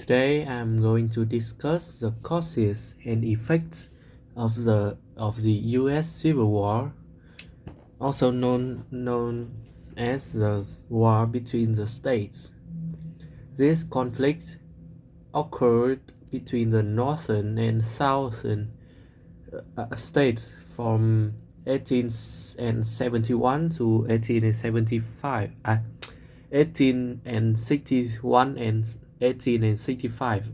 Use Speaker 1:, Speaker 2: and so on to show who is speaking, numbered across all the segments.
Speaker 1: Today I'm going to discuss the causes and effects of the U.S. Civil War, also known as the war between the states. This conflict occurred between the northern and southern states from 1871 to 1875, 1861 and 1865.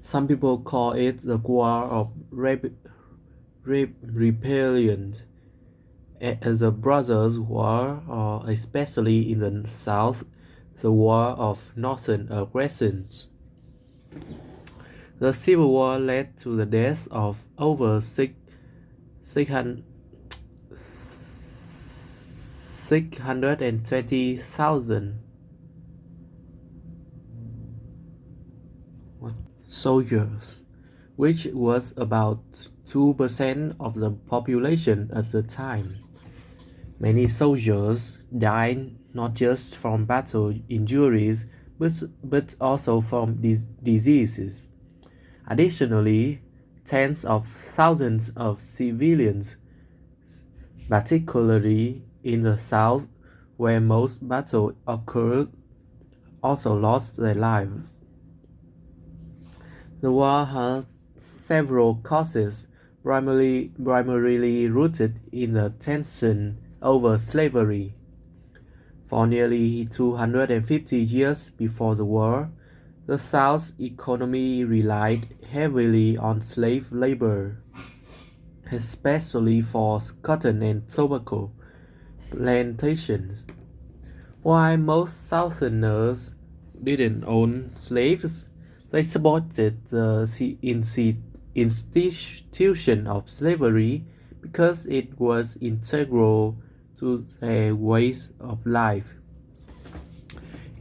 Speaker 1: Some people call it the War of Rebellion, the Brothers' War, or especially in the South, the War of Northern Aggression. The Civil War led to the death of over 620,000 soldiers, which was about 2% of the population at the time. Many soldiers died not just from battle injuries but also from diseases. Additionally, tens of thousands of civilians, particularly in the South where most battles occurred, also lost their lives. The war had several causes, primarily rooted in the tension over slavery. For nearly 250 years before the war, the South's economy relied heavily on slave labor, especially for cotton and tobacco plantations. While most Southerners didn't own slaves, they supported the institution of slavery because it was integral to their way of life.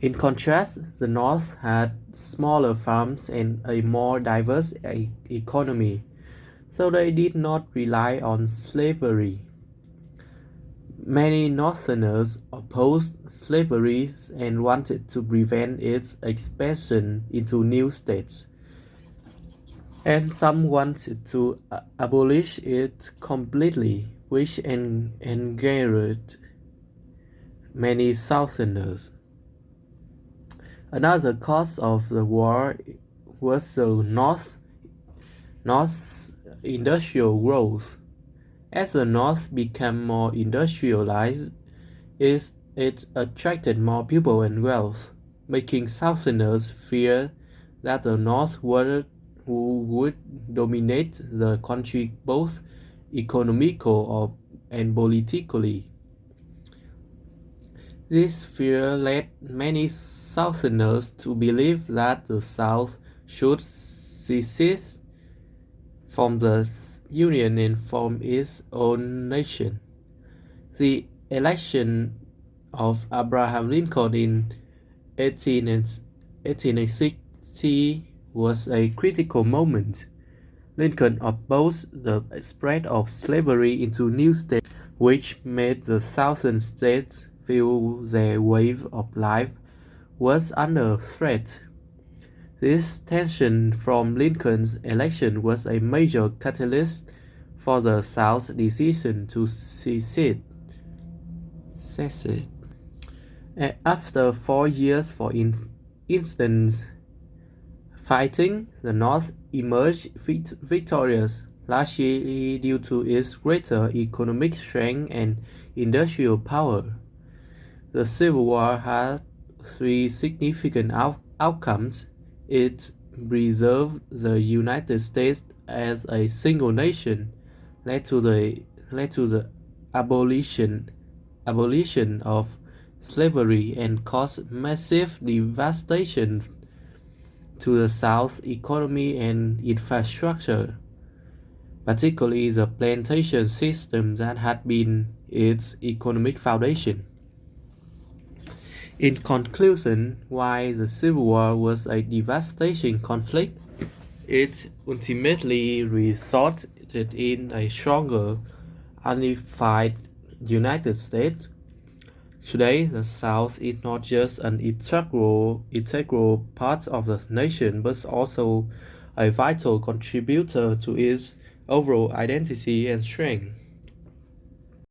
Speaker 1: In contrast, the North had smaller farms and a more diverse economy, so they did not rely on slavery. Many Northerners opposed slavery and wanted to prevent its expansion into new states, and some wanted to abolish it completely, which angered many Southerners. Another cause of the war was the North's industrial growth. As the North became more industrialized, it attracted more people and wealth, making Southerners fear that the North would dominate the country both economically and politically. This fear led many Southerners to believe that the South should secede from the Union and form its own nation. The election of Abraham Lincoln in 1860 was a critical moment. Lincoln opposed the spread of slavery into new states, which made the Southern states feel their way of life was under threat. This tension from Lincoln's election was a major catalyst for the South's decision to secede. After 4 years, for instance, fighting, the North emerged victorious, largely due to its greater economic strength and industrial power. The Civil War had 3 significant outcomes. It preserved the United States as a single nation, led to the abolition of slavery, and caused massive devastation to the South's economy and infrastructure, particularly the plantation system that had been its economic foundation. In conclusion, while the Civil War was a devastating conflict, it ultimately resulted in a stronger, unified United States. Today, the South is not just an integral part of the nation, but also a vital contributor to its overall identity and strength.